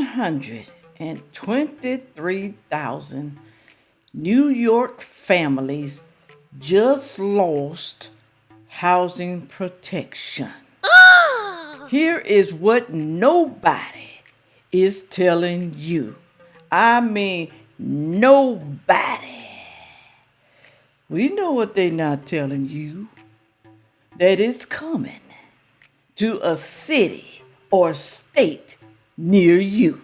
123,000 New York families just lost housing protection. Here is what nobody is telling you. I mean, nobody. We know what they're not telling you. That it's coming to a city or state near you.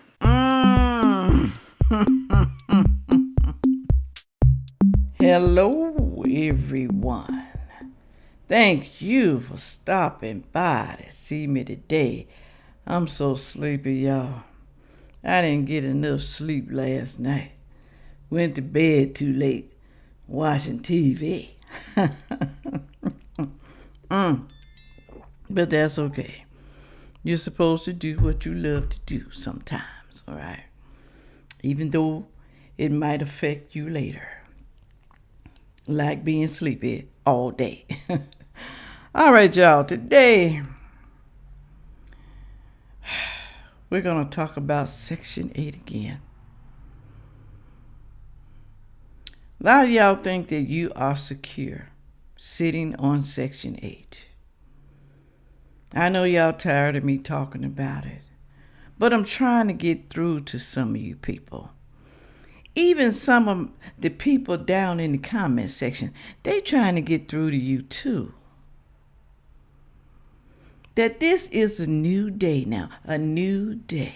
Hello, everyone. Thank you for stopping by to see me today. I'm so sleepy, y'all. I didn't get enough sleep last night. Went to bed too late, watching TV. But that's okay. You're supposed to do what you love to do sometimes, all right? Even though it might affect you later. Like being sleepy all day. All right, y'all. Today, we're going to talk about Section 8 again. A lot of y'all think that you are secure sitting on Section 8. I know y'all tired of me talking about it, but I'm trying to get through to some of you people. Even some of the people down in the comment section, they trying to get through to you too. That this is a new day now, a new day.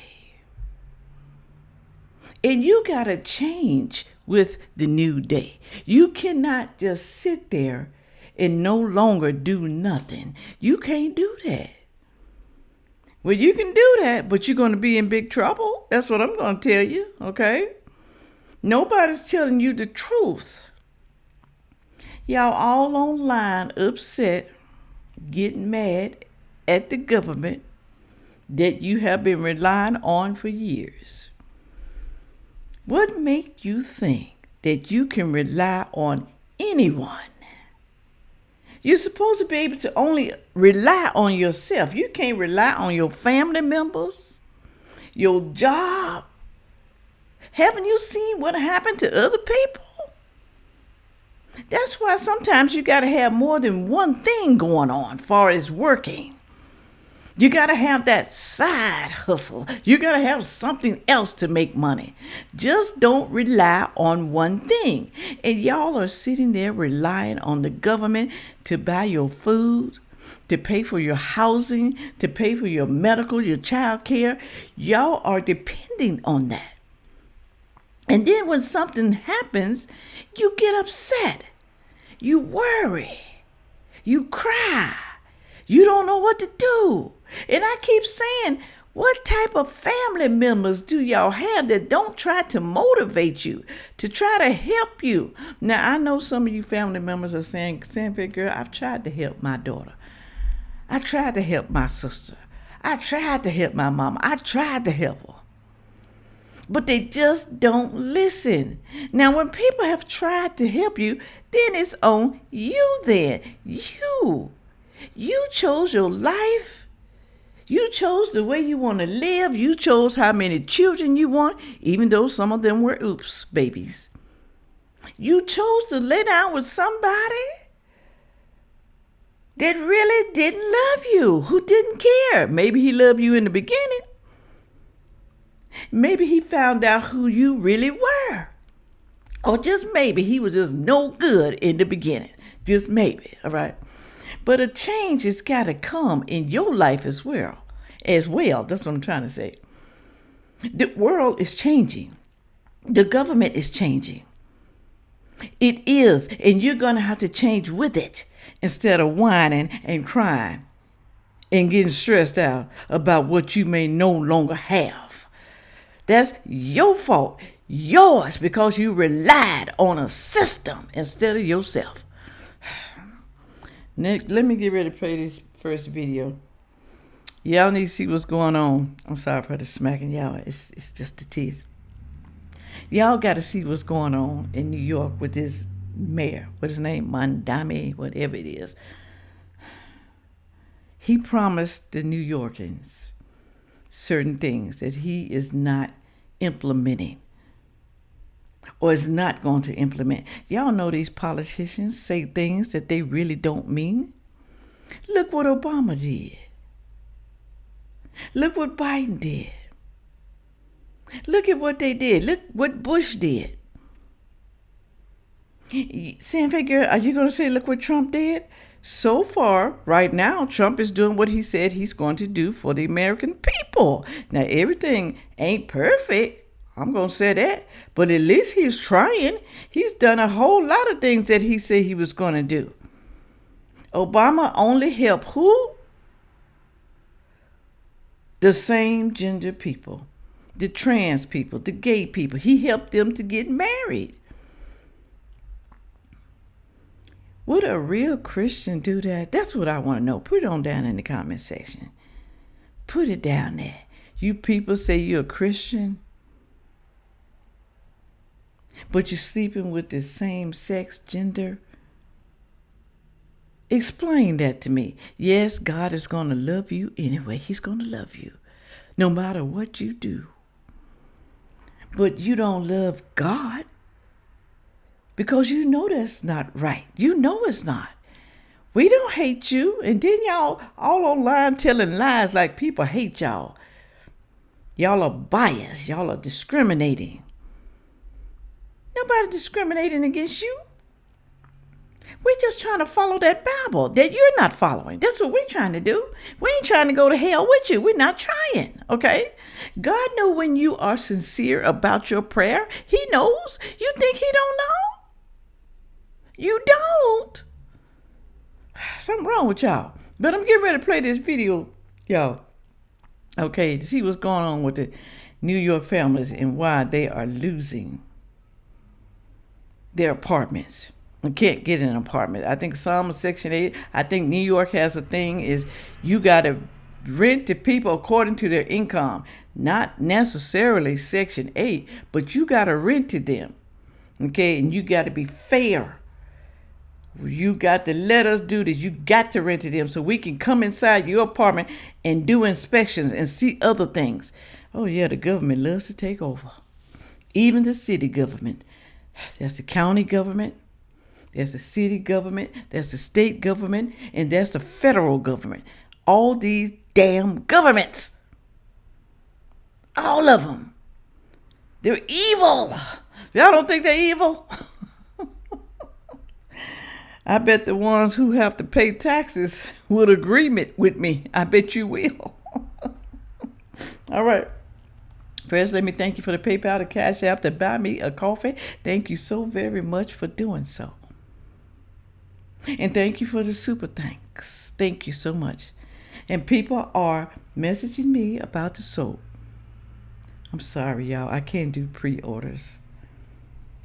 And you got to change with the new day. You cannot just sit there and no longer do nothing. You can't do that. Well, you can do that, but you're going to be in big trouble. That's what I'm going to tell you, okay? Nobody's telling you the truth. Y'all all online upset, getting mad at the government that you have been relying on for years. What makes you think that you can rely on anyone? You're supposed to be able to only rely on yourself. You can't rely on your family members, your job. Haven't you seen what happened to other people? That's why sometimes you got to have more than one thing going on as far as working. You got to have that side hustle. You got to have something else to make money. Just don't rely on one thing. And y'all are sitting there relying on the government to buy your food, to pay for your housing, to pay for your medical, your child care. Y'all are depending on that. And then when something happens, you get upset. You worry. You cry. You don't know what to do. And I keep saying, what type of family members do y'all have that don't try to motivate you, to try to help you? Now, I know some of you family members are saying, Sandfay girl, I've tried to help my daughter. I tried to help my sister. I tried to help my mama. I tried to help her. But they just don't listen. Now, when people have tried to help you, then it's on you then. You chose your life. You chose the way you want to live. You chose how many children you want, even though some of them were oops babies. You chose to lay down with somebody that really didn't love you, who didn't care. Maybe he loved you in the beginning. Maybe he found out who you really were. Or just maybe he was just no good in the beginning. Just maybe, all right? But a change has got to come in your life as well. That's what I'm trying to say. The world is changing. The government is changing. It is, and you're going to have to change with it instead of whining and crying and getting stressed out about what you may no longer have. That's your fault, yours, because you relied on a system instead of yourself. Nick, let me get ready to play this first video. Y'all need to see what's going on. I'm sorry for the smacking y'all. It's just the teeth. Y'all got to see what's going on in New York with this mayor. What's his name? Mandami, whatever it is. He promised the New Yorkers certain things that he is not implementing or is not going to implement. Y'all know these politicians say things that they really don't mean. Look what Obama did. Look what Biden did. Look at what they did. Look what Bush did. Sandfay girl, are you going to say, look what Trump did? So far, right now, Trump is doing what he said he's going to do for the American people. Now, everything ain't perfect. I'm going to say that. But at least he's trying. He's done a whole lot of things that he said he was going to do. Obama only helped who? The same gender people. The trans people. The gay people. He helped them to get married. Would a real Christian do that? That's what I want to know. Put it on down in the comment section. Put it down there. You people say you're a Christian, but you're sleeping with the same sex gender. Explain that to me. Yes, God is going to love you anyway. He's going to love you no matter what you do. But you don't love God. Because you know that's not right. You know it's not. We don't hate you. And then y'all all online telling lies like people hate y'all. Y'all are biased. Y'all are discriminating. Nobody discriminating against you. We're just trying to follow that Bible that you're not following. That's what we're trying to do. We ain't trying to go to hell with you. We're not trying, okay? God knows when you are sincere about your prayer. He knows. You think he don't know? You don't. Something wrong with y'all. But I'm getting ready to play this video, y'all. Okay, to see what's going on with the New York families and why they are losing their apartments and can't get an apartment. I think some of Section 8, I think New York has a thing is you got to rent to people according to their income. Not necessarily Section 8, but you got to rent to them. Okay, and you got to be fair. You got to let us do this. You got to rent to them so we can come inside your apartment and do inspections and see other things. Oh, yeah, the government loves to take over. Even the city government. That's the county government. There's the city government. There's the state government. And there's the federal government. All these damn governments. All of them. They're evil. Y'all don't think they're evil? I bet the ones who have to pay taxes would agree with me. I bet you will. All right. First, let me thank you for the PayPal, the Cash App to buy me a coffee. Thank you so very much for doing so. And thank you for the super thanks. Thank you so much. And people are messaging me about the soap. I'm sorry, y'all. I can't do pre-orders.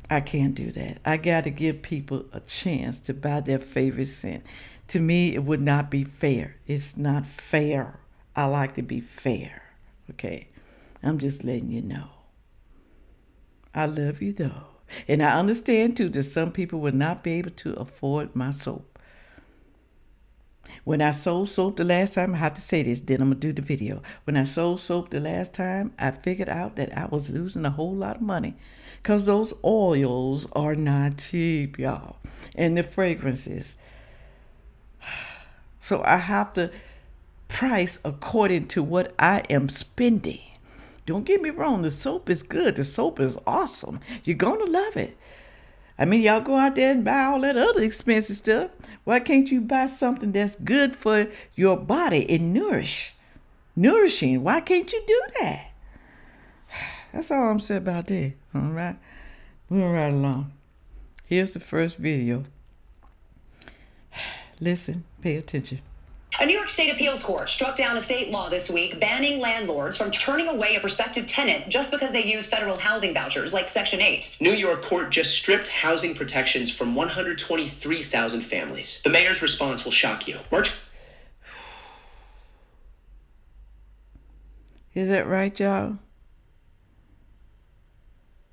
I can't do that. I got to give people a chance to buy their favorite scent. To me, it would not be fair. It's not fair. I like to be fair. Okay? I'm just letting you know. I love you, though. And I understand, too, that some people will not be able to afford my soap. When I sold soap the last time, I have to say this, then I'm going to do the video. When I sold soap the last time, I figured out that I was losing a whole lot of money. Because those oils are not cheap, y'all. And the fragrances. So I have to price according to what I am spending. Don't get me wrong. The soap is good. The soap is awesome. You're going to love it. I mean, y'all go out there and buy all that other expensive stuff. Why can't you buy something that's good for your body and nourishing? Why can't you do that? That's all I'm saying about that. All right. Moving right along. Here's the first video. Listen, pay attention. A New York State appeals court struck down a state law this week banning landlords from turning away a prospective tenant just because they use federal housing vouchers like Section 8. New York court just stripped housing protections from 123,000 families. The mayor's response will shock you. Is that right, y'all?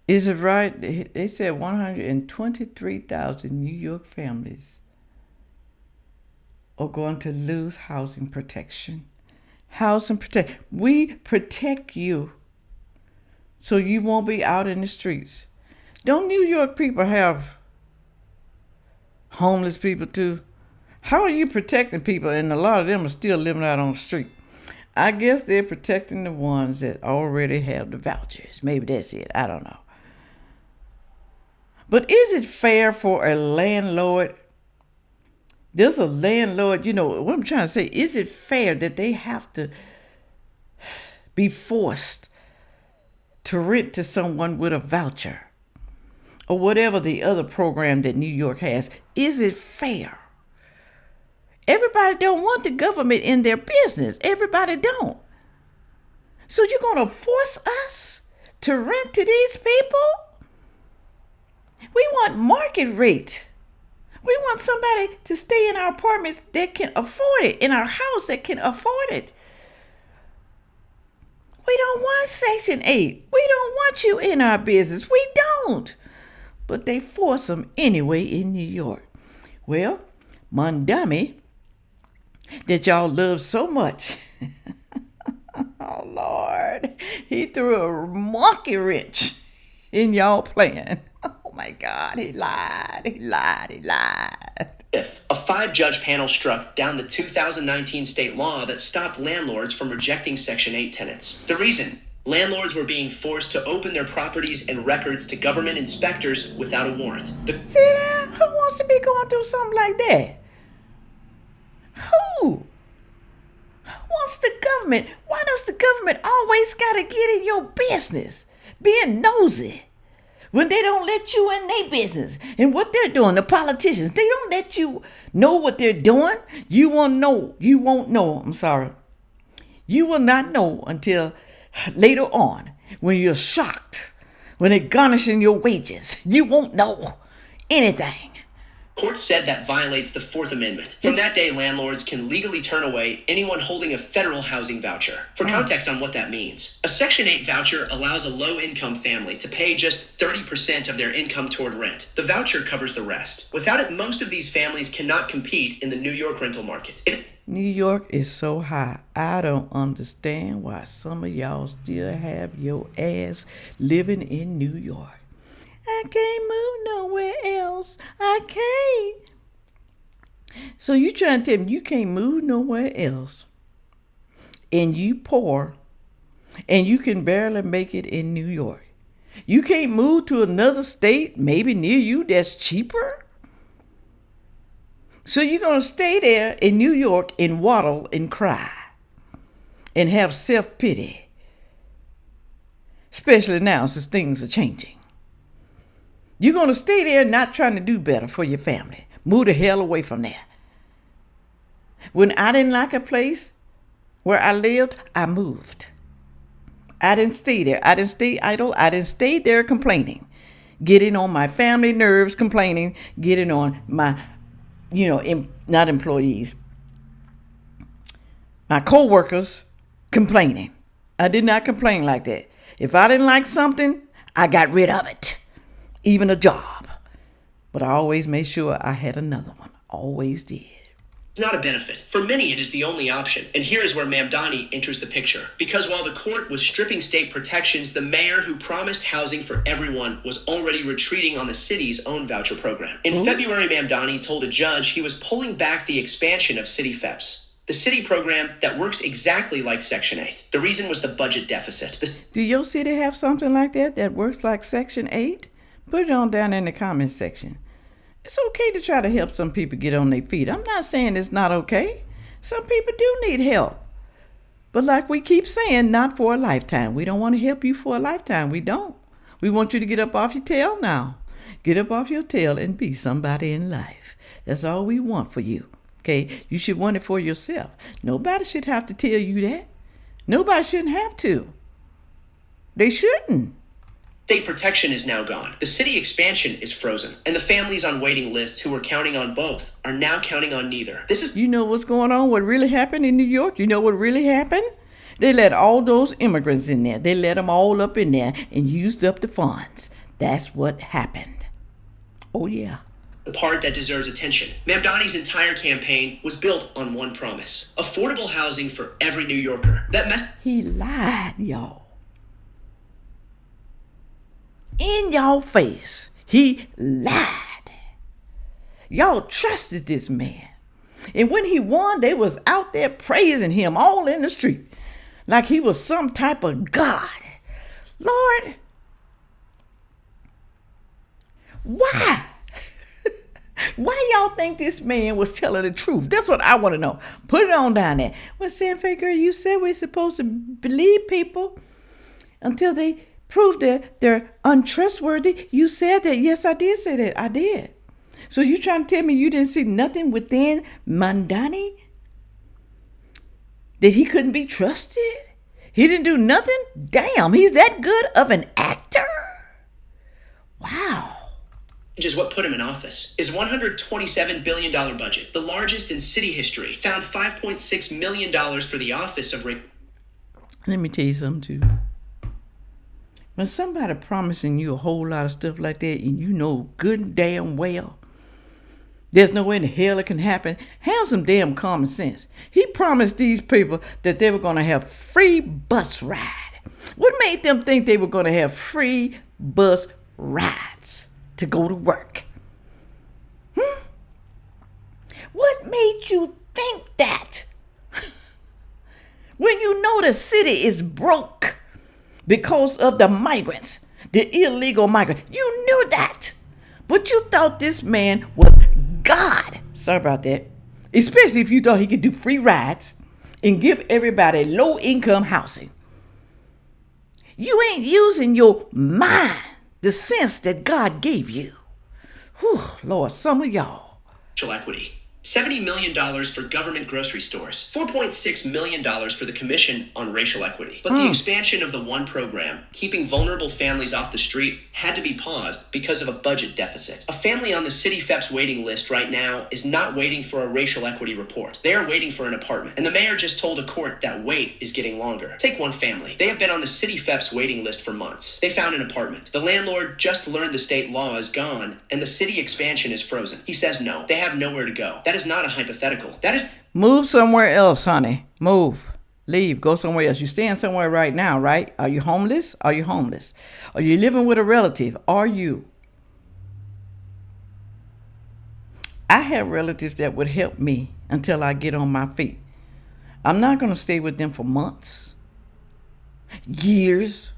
Is it right? They said 123,000 New York families are going to lose housing protection. House and protect. We protect you so you won't be out in the streets. Don't New York people have homeless people too? How are you protecting people and a lot of them are still living out on the street? I guess they're protecting the ones that already have the vouchers. Maybe that's it. I don't know. But is it fair for a landlord? There's a landlord, what I'm trying to say, is it fair that they have to be forced to rent to someone with a voucher or whatever the other program that New York has? Is it fair? Everybody don't want the government in their business. Everybody don't. So you're going to force us to rent to these people? We want market rate. We want somebody to stay in our apartments that can afford it, in our house that can afford it. We don't want Section 8. We don't want you in our business. We don't. But they force them anyway in New York. Well, Mondami, that y'all love so much. Oh, Lord. He threw a monkey wrench in y'all plan. Oh, my God. He lied. If a 5-judge panel struck down the 2019 state law that stopped landlords from rejecting Section 8 tenants. The reason? Landlords were being forced to open their properties and records to government inspectors without a warrant. See now? Who wants to be going through something like that? Who? Who wants the government? Why does the government always got to get in your business? Being nosy. When they don't let you in their business and what they're doing, the politicians, they don't let you know what they're doing. You won't know. You will not know until later on when you're shocked, when they're garnishing your wages. You won't know anything. Court said that violates the Fourth Amendment. From that day, landlords can legally turn away anyone holding a federal housing voucher. For context on what that means, a Section 8 voucher allows a low-income family to pay just 30% of their income toward rent. The voucher covers the rest. Without it, most of these families cannot compete in the New York rental market. New York is so high. I don't understand why some of y'all still have your ass living in New York. I can't move nowhere else. I can't. So you trying to tell me you can't move nowhere else, and you poor, and you can barely make it in New York. You can't move to another state, maybe near you, that's cheaper? So you're going to stay there in New York and waddle and cry and have self-pity, especially now since things are changing. You're going to stay there not trying to do better for your family. Move the hell away from there. When I didn't like a place where I lived, I moved. I didn't stay there. I didn't stay idle. I didn't stay there complaining. Getting on my family nerves, complaining. Getting on my, not employees, my co-workers complaining. I did not complain like that. If I didn't like something, I got rid of it. Even a job. But I always made sure I had another one. Always did. It's not a benefit. For many, it is the only option. And here is where Mamdani enters the picture. Because while the court was stripping state protections, the mayor who promised housing for everyone was already retreating on the city's own voucher program. In February, Mamdani told a judge he was pulling back the expansion of city FEPs, the city program that works exactly like Section 8. The reason was the budget deficit. Do your city have something like that works like Section 8? Put it on down in the comment section. It's okay to try to help some people get on their feet. I'm not saying it's not okay. Some people do need help. But like we keep saying, not for a lifetime. We don't want to help you for a lifetime. We don't. We want you to get up off your tail now. Get up off your tail and be somebody in life. That's all we want for you. Okay? You should want it for yourself. Nobody should have to tell you that. Nobody shouldn't have to. They shouldn't. State protection is now gone. The city expansion is frozen. And the families on waiting lists who were counting on both are now counting on neither. You know what's going on? What really happened in New York? You know what really happened? They let all those immigrants in there. They let them all up in there and used up the funds. That's what happened. Oh, yeah. The part that deserves attention. Mamdani's entire campaign was built on one promise: affordable housing for every New Yorker. He lied, y'all. In y'all face, he lied. Y'all trusted this man. And when he won, they was out there praising him all in the street like he was some type of God. Lord, why? Why y'all think this man was telling the truth? That's what I want to know. Put it on down there. Well, Sandfay girl, you said we're supposed to believe people until they prove that they're untrustworthy. You said that. Yes, I did say that. I did. So you trying to tell me you didn't see nothing within Mamdani? That he couldn't be trusted? He didn't do nothing? Damn, he's that good of an actor? Wow. Which is what put him in office. His $127 billion budget, the largest in city history, found $5.6 million for the office of... Let me tell you something, too. When somebody promising you a whole lot of stuff like that and you know good and damn well there's no way in the hell it can happen, have some damn common sense. He promised these people that they were going to have free bus ride. What made them think they were going to have free bus rides to go to work? What made you think that? When you know the city is broke because of the migrants, the illegal migrants. You knew that. But you thought this man was God. Sorry about that. Especially if you thought he could do free rides and give everybody low-income housing. You ain't using your mind, the sense that God gave you. Whew, Lord, some of y'all. Equity. $70 million for government grocery stores, $4.6 million for the Commission on Racial Equity. But the expansion of the one program, keeping vulnerable families off the street, had to be paused because of a budget deficit. A family on the City FEP's waiting list right now is not waiting for a racial equity report. They are waiting for an apartment. And the mayor just told a court that wait is getting longer. Take one family. They have been on the City FEP's waiting list for months. They found an apartment. The landlord just learned the state law is gone and the city expansion is frozen. He says no. They have nowhere to go. That is not a hypothetical. That is... Move somewhere else, honey. Move. Leave. Go somewhere else. You're staying somewhere right now, right? Are you homeless? Are you homeless? Are you living with a relative? Are you? I have relatives that would help me until I get on my feet. I'm not going to stay with them for months, years,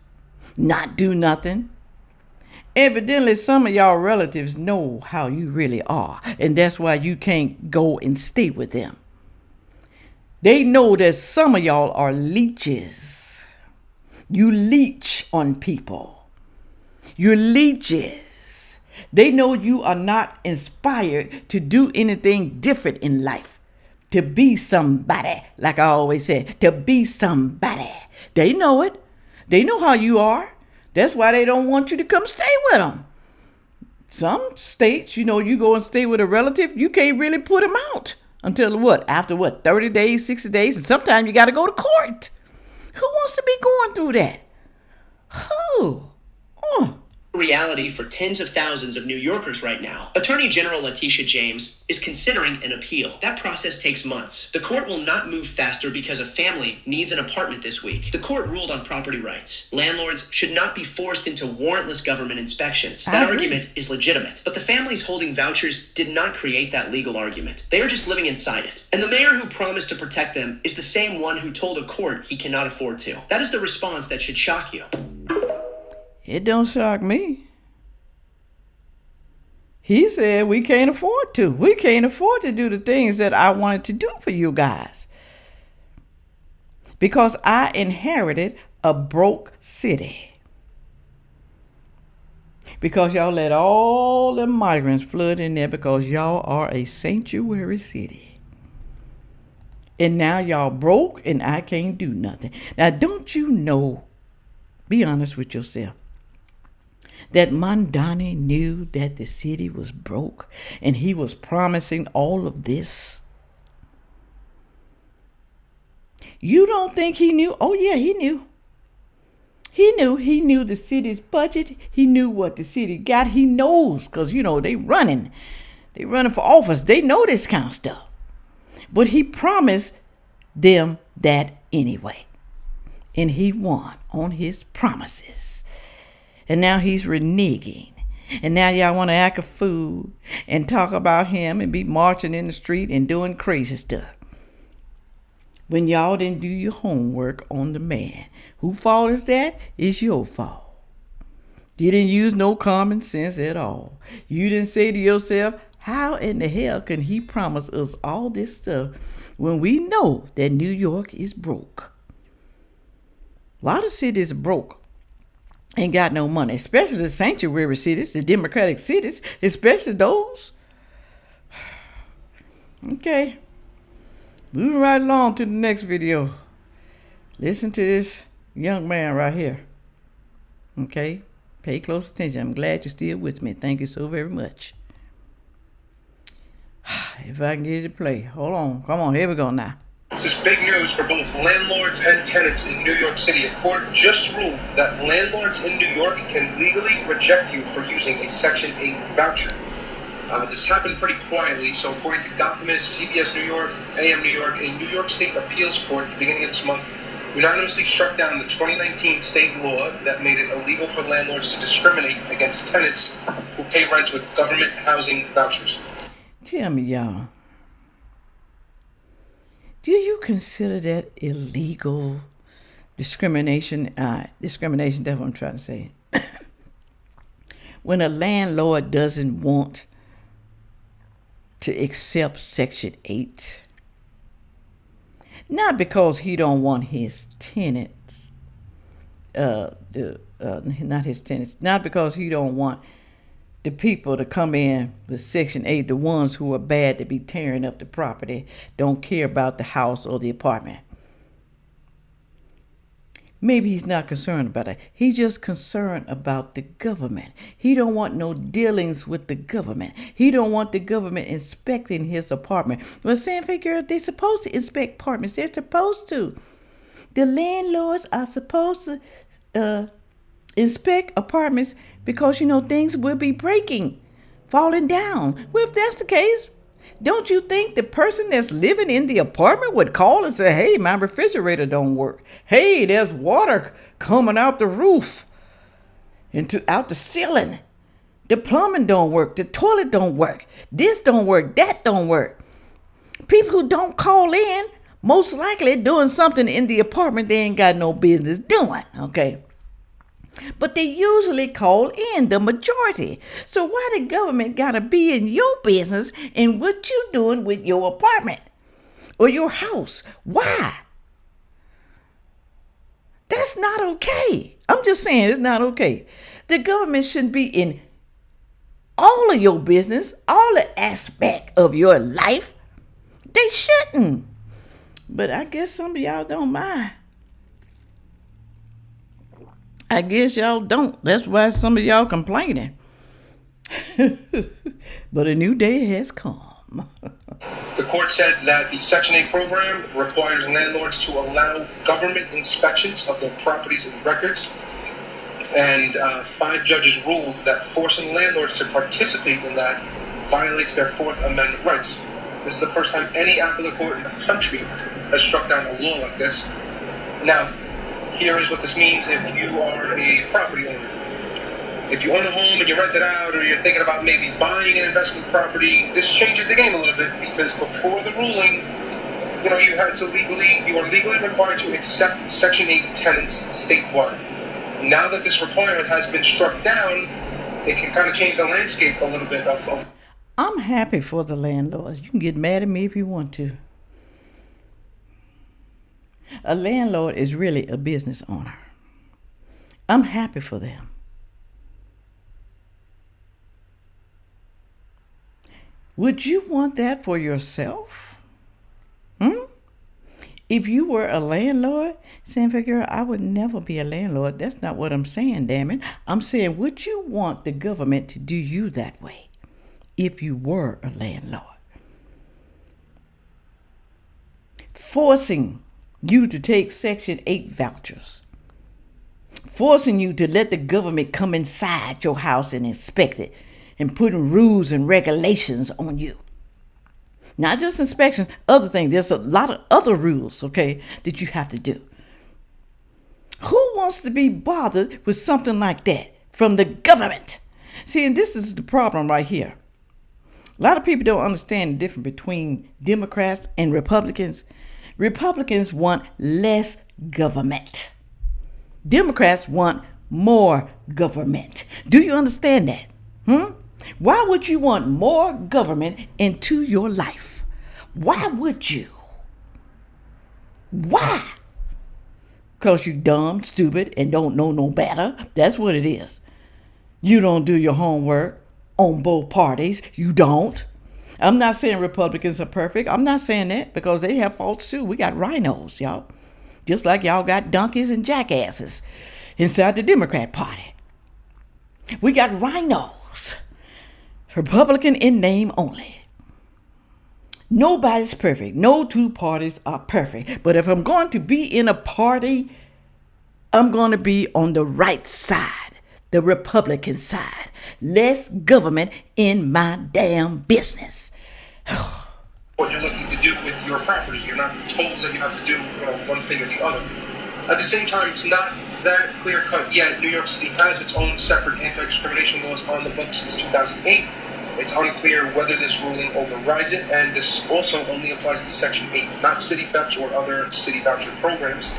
not do nothing. Evidently, some of y'all relatives know how you really are, and that's why you can't go and stay with them. They know that some of y'all are leeches. You leech on people. You're leeches. They know you are not inspired to do anything different in life. To be somebody, like I always said, to be somebody. They know it. They know how you are. That's why they don't want you to come stay with them. Some states, you go and stay with a relative, you can't really put them out until what? After what? 30 days, 60 days, and sometimes you got to go to court. Who wants to be going through that? Who? Reality for tens of thousands of New Yorkers right now. Attorney General Letitia James is considering an appeal. That process takes months. The court will not move faster because a family needs an apartment this week. The court ruled on property rights. Landlords should not be forced into warrantless government inspections. That argument is legitimate. But the families holding vouchers did not create that legal argument. They are just living inside it. And the mayor who promised to protect them is the same one who told a court he cannot afford to. That is the response that should shock you. It don't shock me. He said we can't afford to. We can't afford to do the things that I wanted to do for you guys. Because I inherited a broke city. Because y'all let all the migrants flood in there because y'all are a sanctuary city. And now y'all broke and I can't do nothing. Now don't you know, be honest with yourself, that Mamdani knew that the city was broke and he was promising all of this? You don't think he knew? Oh yeah, he knew. He knew the city's budget. He knew what the city got. He knows because, they running. They running for office. They know this kind of stuff. But he promised them that anyway. And he won on his promises. And now he's reneging. And now y'all want to act a fool and talk about him and be marching in the street and doing crazy stuff. When y'all didn't do your homework on the man. Whose fault is that? It's your fault. You didn't use no common sense at all. You didn't say to yourself, how in the hell can he promise us all this stuff when we know that New York is broke? A lot of cities are broke. Ain't got no money, especially the sanctuary cities, the democratic cities, especially those. Okay. Moving right along to the next video. Listen to this young man right here. Okay? Pay close attention. I'm glad you're still with me. Thank you so very much. If I can get it to play. Hold on. Come on. Here we go now. This is big news for both landlords and tenants in New York City. A court just ruled that landlords in New York can legally reject you for using a Section 8 voucher. This happened pretty quietly, so according to Gothamist, CBS New York, AM New York, a New York State appeals court at the beginning of this month unanimously struck down the 2019 state law that made it illegal for landlords to discriminate against tenants who pay rents with government housing vouchers. Tell me, y'all, do you consider that illegal discrimination? Discrimination, that's what I'm trying to say. When a landlord doesn't want to accept Section 8, not because he don't want his tenants, not because he don't want the people to come in with Section 8, the ones who are bad to be tearing up the property, don't care about the house or the apartment. Maybe he's not concerned about that. He's just concerned about the government. He don't want no dealings with the government. He don't want the government inspecting his apartment. Well, Sandfay girl, they're supposed to inspect apartments. They're supposed to. The landlords are supposed to inspect apartments because, things will be breaking, falling down. Well, if that's the case, don't you think the person that's living in the apartment would call and say, hey, my refrigerator don't work. Hey, there's water coming out the roof and out the ceiling. The plumbing don't work. The toilet don't work. This don't work. That don't work. People who don't call in, most likely doing something in the apartment they ain't got no business doing, okay? But they usually call in, the majority. So why the government gotta be in your business and what you doing with your apartment or your house? Why? That's not okay. I'm just saying it's not okay. The government shouldn't be in all of your business, all the aspect of your life. They shouldn't. But I guess some of y'all don't mind. I guess y'all don't. That's why some of y'all complaining. But a new day has come. The court said that the Section 8 program requires landlords to allow government inspections of their properties and records. And 5 judges ruled that forcing landlords to participate in that violates their Fourth Amendment rights. This is the first time any appellate court in the country has struck down a law like this. Now, here is what this means if you are a property owner. If you own a home and you rent it out, or you're thinking about maybe buying an investment property, this changes the game a little bit, because before the ruling, you are legally required to accept Section 8 tenants statewide. Now that this requirement has been struck down, it can kind of change the landscape a little bit. I'm happy for the landlords. You can get mad at me if you want to. A landlord is really a business owner. I'm happy for them. Would you want that for yourself? If you were a landlord, Sandfay girl, I would never be a landlord. That's not what I'm saying, damn it. I'm saying, would you want the government to do you that way if you were a landlord? Forcing you to take Section 8 vouchers. Forcing you to let the government come inside your house and inspect it and putting rules and regulations on you. Not just inspections, other things. There's a lot of other rules, okay, that you have to do. Who wants to be bothered with something like that from the government? See, and this is the problem right here. A lot of people don't understand the difference between Democrats and Republicans. Republicans want less government. Democrats want more government. Do you understand that? Why would you want more government into your life? Why would you? Why? Because you dumb, stupid, and don't know no better. That's what it is. You don't do your homework on both parties. You don't. I'm not saying Republicans are perfect. I'm not saying that, because they have faults too. We got rhinos, y'all. Just like y'all got donkeys and jackasses inside the Democrat Party. We got rhinos. Republican in name only. Nobody's perfect. No two parties are perfect. But if I'm going to be in a party, I'm going to be on the right side, the Republican side. Less government in my damn business. What you're looking to do with your property. You're not told that you have to do one thing or the other. At the same time, it's not that clear-cut yet. New York City has its own separate anti-discrimination laws on the books since 2008. It's unclear whether this ruling overrides it, and this also only applies to Section 8, not city FEPs or other city voucher programs.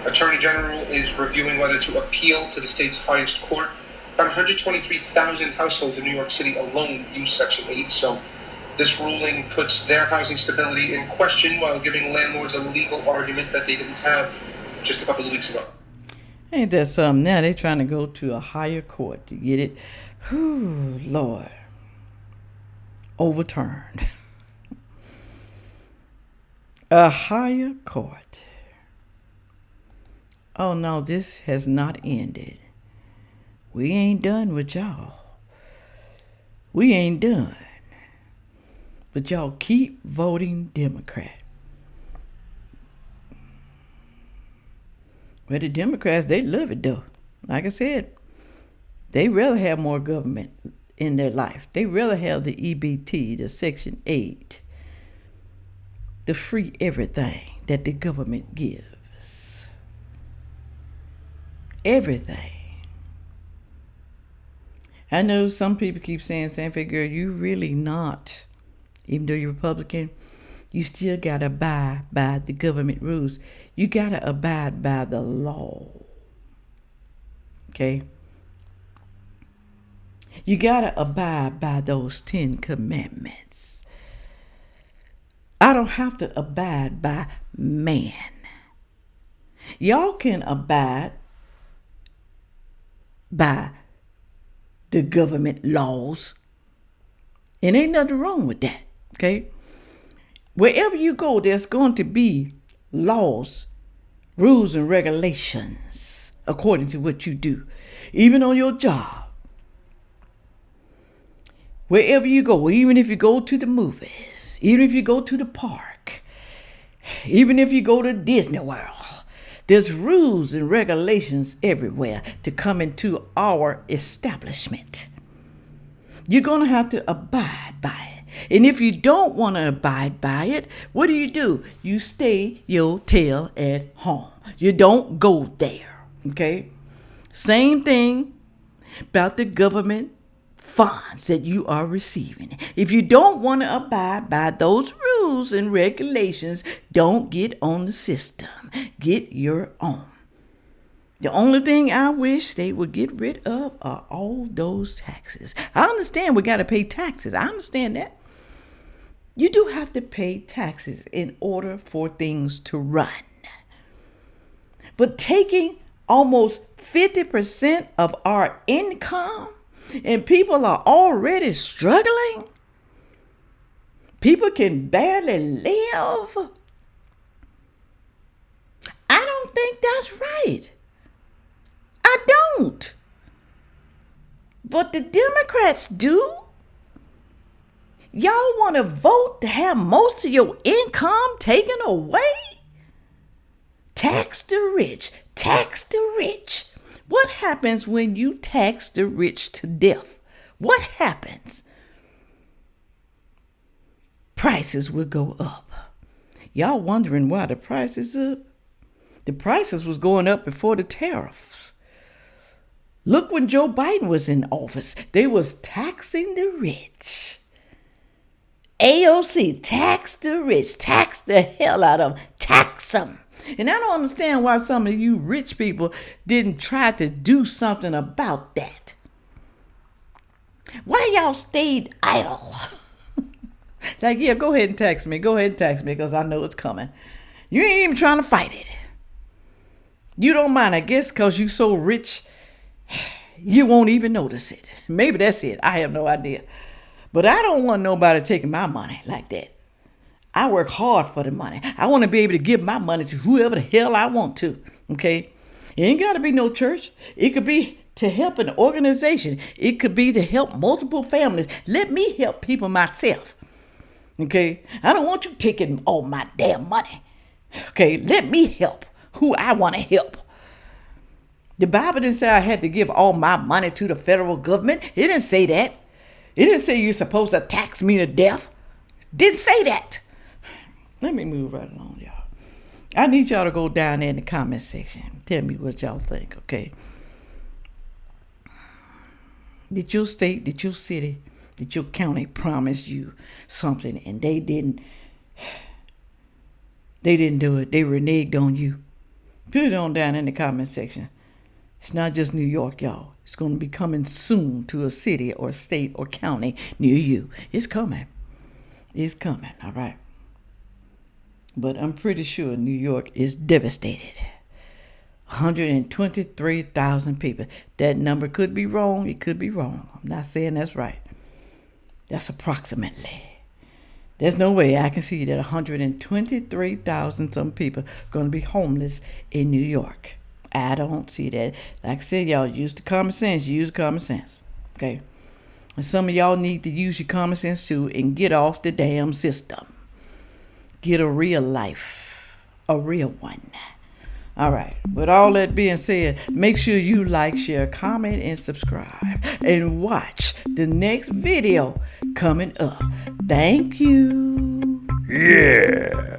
Attorney General is reviewing whether to appeal to the state's highest court. About 123,000 households in New York City alone use Section 8, so this ruling puts their housing stability in question while giving landlords a legal argument that they didn't have just a couple of weeks ago. Ain't that something? Now they're trying to go to a higher court to get it, Lord, overturned. A higher court. Oh no, this has not ended. We ain't done with y'all. We ain't done. But y'all keep voting Democrat. Well, the Democrats, they love it though. Like I said, they rather have more government in their life. They rather have the EBT, the Section 8, the free everything that the government gives. Everything. I know some people keep saying, Sandfay girl, you really not. Even though you're Republican, you still got to abide by the government rules. You got to abide by the law. Okay? You got to abide by those 10 commandments. I don't have to abide by man. Y'all can abide by the government laws. And ain't nothing wrong with that. Okay? Wherever you go, there's going to be laws, rules, and regulations according to what you do. Even on your job. Wherever you go, even if you go to the movies, even if you go to the park, even if you go to Disney World, there's rules and regulations everywhere to come into our establishment. You're going to have to abide by it. And if you don't want to abide by it, what do? You stay your tail at home. You don't go there. Okay? Same thing about the government funds that you are receiving. If you don't want to abide by those rules and regulations, don't get on the system. Get your own. The only thing I wish they would get rid of are all those taxes. I understand we got to pay taxes. I understand that. You do have to pay taxes in order for things to run. But taking almost 50% of our income, and people are already struggling. People can barely live. I don't think that's right. I don't. But the Democrats do. Y'all want to vote to have most of your income taken away? Tax the rich. Tax the rich. What happens when you tax the rich to death? what happens? Prices will go up. Y'all wondering why the prices up? The prices was going up before the tariffs. Look, when Joe Biden was in office, they was taxing the rich. AOC, tax the rich, tax the hell out of them, tax them. And I don't understand why some of you rich people didn't try to do something about that. Why y'all stayed idle? Like, yeah, go ahead and tax me. Go ahead and tax me because I know it's coming. You ain't even trying to fight it. You don't mind, I guess, because you so rich, you won't even notice it. Maybe that's it. I have no idea. But I don't want nobody taking my money like that. I work hard for the money. I want to be able to give my money to whoever the hell I want to. Okay? It ain't got to be no church. It could be to help an organization. It could be to help multiple families. Let me help people myself. Okay? I don't want you taking all my damn money. Okay? Let me help who I want to help. The Bible didn't say I had to give all my money to the federal government. It didn't say that. It didn't say you're supposed to tax me to death. Didn't say that. Let me move right along, y'all. I need y'all to go down there in the comment section. Tell me what y'all think, okay? Did your state, did your city, did your county promise you something and they didn't do it? They reneged on you. Put it on down in the comment section. It's not just New York, y'all. It's going to be coming soon to a city or state or county near you. It's coming. It's coming, all right? But I'm pretty sure New York is devastated. 123,000 people. That number could be wrong. It could be wrong. I'm not saying that's right. That's approximately. There's no way I can see that 123,000 some people going to be homeless in New York. I don't see that. Like I said, y'all use the common sense. Use common sense. Okay? And some of y'all need to use your common sense too and get off the damn system. Get a real life. A real one. All right. With all that being said, make sure you like, share, comment, and subscribe. And watch the next video coming up. Thank you. Yeah.